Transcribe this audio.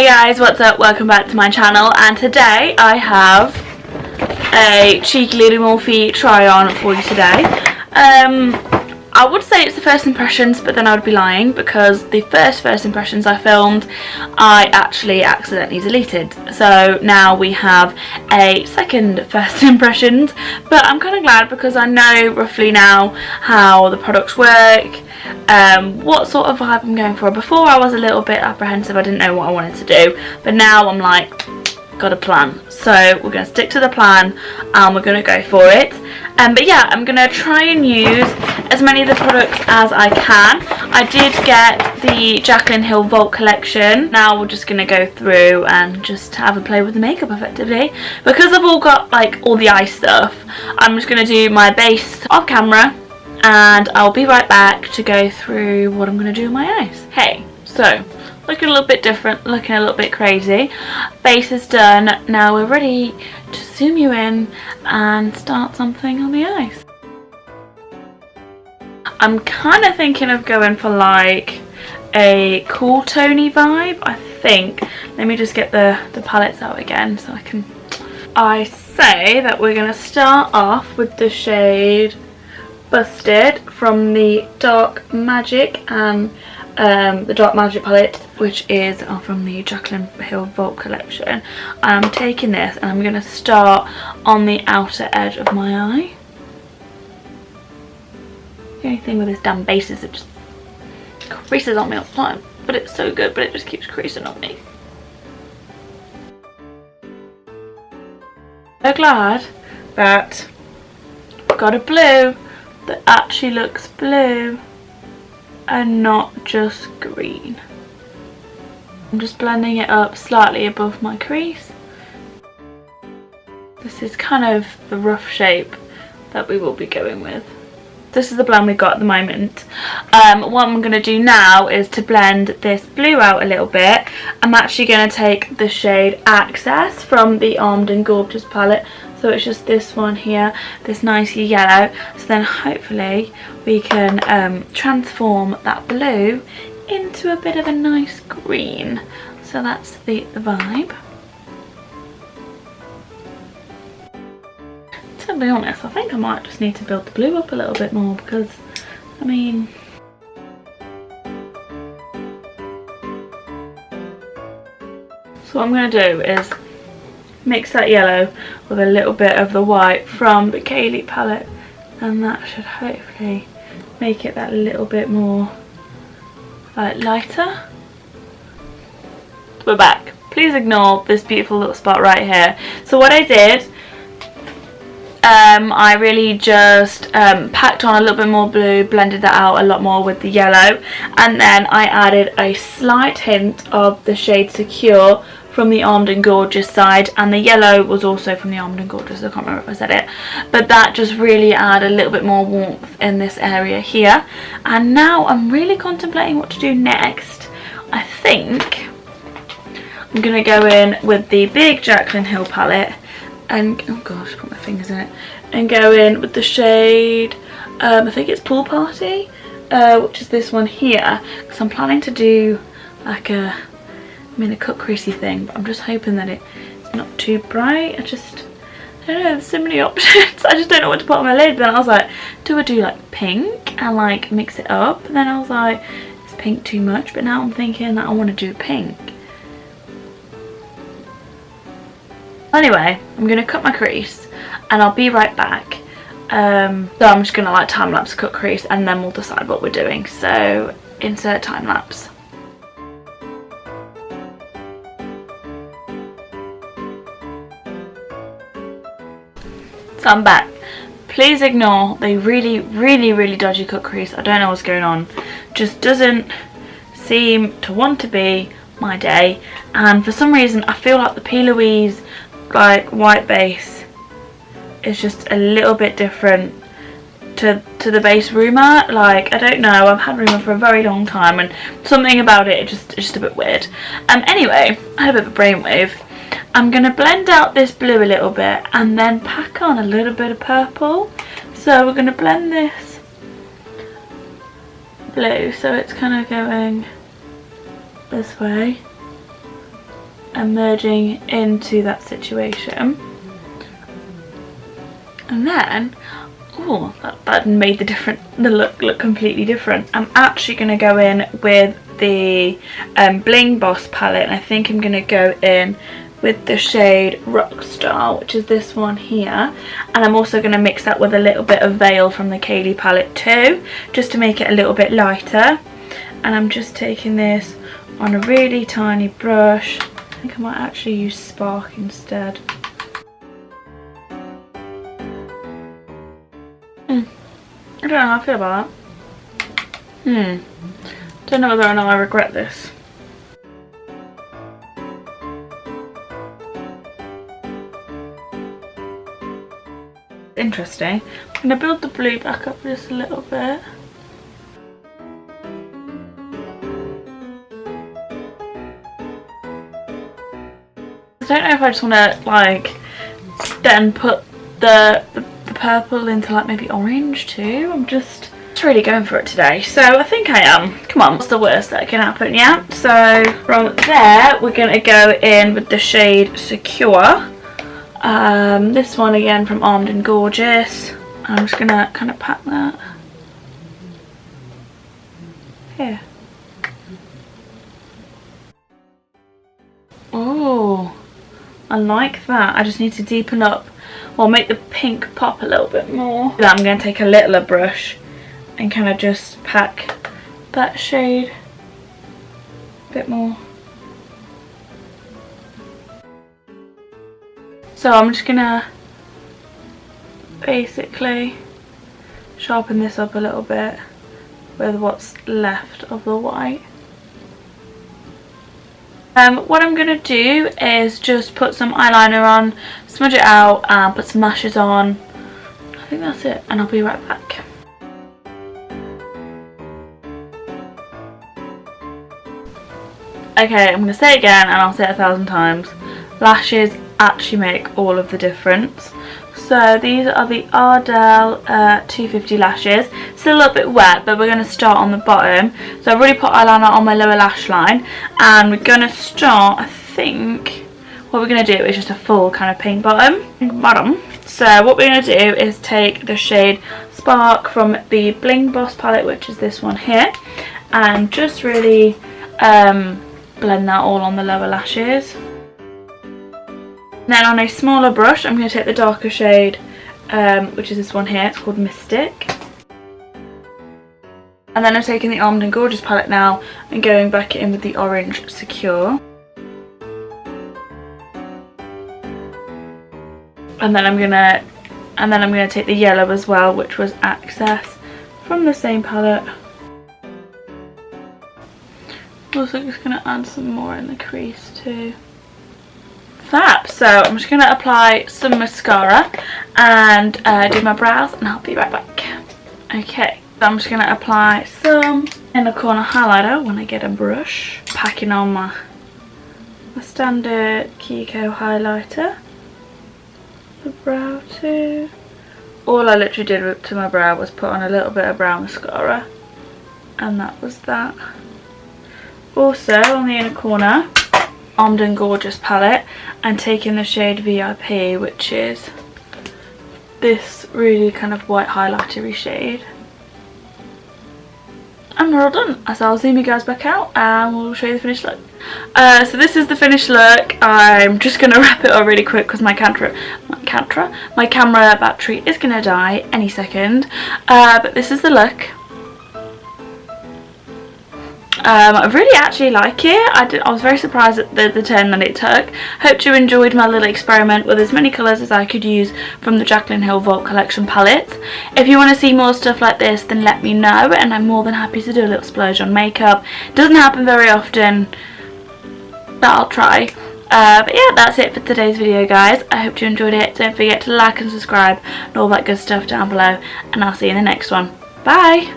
guys, what's up? Welcome back to my channel, and today I have a cheeky little Morphe try on for you today. I would say it's the first impressions, but then I would be lying because the first impressions I filmed I actually accidentally deleted. So now we have a second first impressions, but I'm kind of glad because I know roughly now how the products work, what sort of vibe I'm going for. Before I was a little bit apprehensive, I didn't know what I wanted to do, but now I'm like, got a plan. So we're going to stick to the plan and we're going to go for it. But yeah, I'm going to try and use as many of the products as I can. I did get the JaclynHill Vault collection. Now we're just going to go through and just have a play with the makeup effectively. Because I've all got like all the eye stuff, I'm just going to do my base off camera and I'll be right back to go through what I'm going to do with my eyes. Hey, so looking a little bit different, looking a little bit crazy. Base is done. Now we're ready to zoom you in and start something on the eyes. I'm kind of thinking of going for like a cool tony vibe, I think. Let me just get the palettes out again so I can... I say that we're going to start off with the shade Busted from the Dark Magic and the Dark Magic palette, which is from the JaclynHill Vault collection. I'm taking this and I'm going to start on the outer edge of my eye. The only thing with this damn base is it just creases on me all the time, but it's so good, but it just keeps creasing on me. So glad that I've got a blue that actually looks blue and not just green. I'm just blending it up slightly above my crease. This is kind of the rough shape that we will be going with. This is the blend we've got at the moment. What I'm going to do now is to blend this blue out a little bit. I'm actually going to take the shade Access from the Armed and Gorgeous palette. So it's just this one here, this nice yellow. So then hopefully we can transform that blue into a bit of a nice green. So that's the vibe. To be honest, I think I might just need to build the blue up a little bit more because, I mean... So what I'm going to do is mix that yellow with a little bit of the white from the Kaylee palette, and that should hopefully make it that little bit more lighter. We're back. Please ignore this beautiful little spot right here. So what I did, I really just packed on a little bit more blue, blended that out a lot more with the yellow, and then I added a slight hint of the shade Secure from the Armed and Gorgeous side, and the yellow was also from the Armed and Gorgeous. I can't remember if I said it, but that just really added a little bit more warmth in this area here. And now I'm really contemplating what to do next. I think I'm gonna go in with the big JaclynHill palette and, oh gosh, put my fingers in it, and go in with the shade, I think it's Pool Party, which is this one here, because I'm planning to do like a cut creasy thing, but I'm just hoping that it's not too bright. I don't know, there's so many options. I just don't know what to put on my lid. Then I was like, do I do like pink and like mix it up? And then I was like, is pink too much? But now I'm thinking that I want to do pink. Anyway, I'm going to cut my crease and I'll be right back. So I'm just going to like time lapse cut crease and then we'll decide what we're doing. So insert time lapse. So I'm back. Please ignore the really dodgy cut crease. I don't know what's going on. Just doesn't seem to want to be my day. And for some reason I feel like the P.Louise like white base is just a little bit different to the base Rumour. Like, I don't know, I've had Rumour for a very long time and something about it it's just a bit weird. Anyway, I had a bit of a brainwave. I'm going to blend out this blue a little bit and then pack on a little bit of purple. So we're going to blend this blue so it's kind of going this way. and merging into that situation. And then, oh, that made the look completely different. I'm actually going to go in with the Bling Boss palette, and I think I'm going to go in with the shade Rockstar, which is this one here, and I'm also going to mix that with a little bit of Veil from the Kaylee palette too, just to make it a little bit lighter. And I'm just taking this on a really tiny brush. I think I might actually use Spark instead. I don't know how I feel about that. Don't know whether or not I regret this. Interesting. I'm going to build the blue back up just a little bit. I don't know if I just want to like then put the purple into like maybe orange too. I'm just really going for it today, so I think I am. Come on, what's the worst that can happen? Yeah. So from there we're going to go in with the shade Secure. This one again from Armed and Gorgeous. I'm just gonna kind of pat that here. Oh, I like that. I just need to deepen up, or make the pink pop a little bit more. I'm going to take a littler brush and kind of just pack that shade a bit more. So I'm just gonna basically sharpen this up a little bit with what's left of the white. What I'm gonna do is just put some eyeliner on, smudge it out, and put some lashes on. I think that's it, and I'll be right back. Okay, I'm gonna say it again, and I'll say it 1,000 times. Lashes actually make all of the difference. So these are the Ardell 250 lashes. Still a little bit wet, but we're going to start on the bottom. So I've already put eyeliner on my lower lash line, and we're going to start, I think, what we're going to do is just a full kind of pink bottom. So what we're going to do is take the shade Spark from the Bling Boss palette, which is this one here, and just really blend that all on the lower lashes. Then on a smaller brush, I'm going to take the darker shade, which is this one here. It's called Mystic. And then I'm taking the Armed and Gorgeous palette now and going back in with the orange Secure. And then I'm gonna take the yellow as well, which was Access from the same palette. Also just gonna add some more in the crease too. Fab. So I'm just going to apply some mascara and do my brows, and I'll be right back. Okay, so I'm just going to apply some inner corner highlighter when I get a brush. Packing on my standard Kiko highlighter. The brow too. All I literally did to my brow was put on a little bit of brown mascara, and that was that. Also on the inner corner, Armed and Gorgeous palette, and taking the shade VIP, which is this really kind of white highlightery shade. And we're all done. So I'll zoom you guys back out and we'll show you the finished look. So this is the finished look. I'm just going to wrap it up really quick because my camera battery is going to die any second. But this is the look. I really actually like it. I was very surprised at the turn that it took. Hope you enjoyed my little experiment with as many colours as I could use from the JaclynHill Vault collection palette. If you want to see more stuff like this, then let me know, and I'm more than happy to do a little splurge on makeup. It doesn't happen very often, but I'll try. But yeah, that's it for today's video, guys. I hope you enjoyed it. Don't forget to like and subscribe and all that good stuff down below, and I'll see you in the next one. Bye!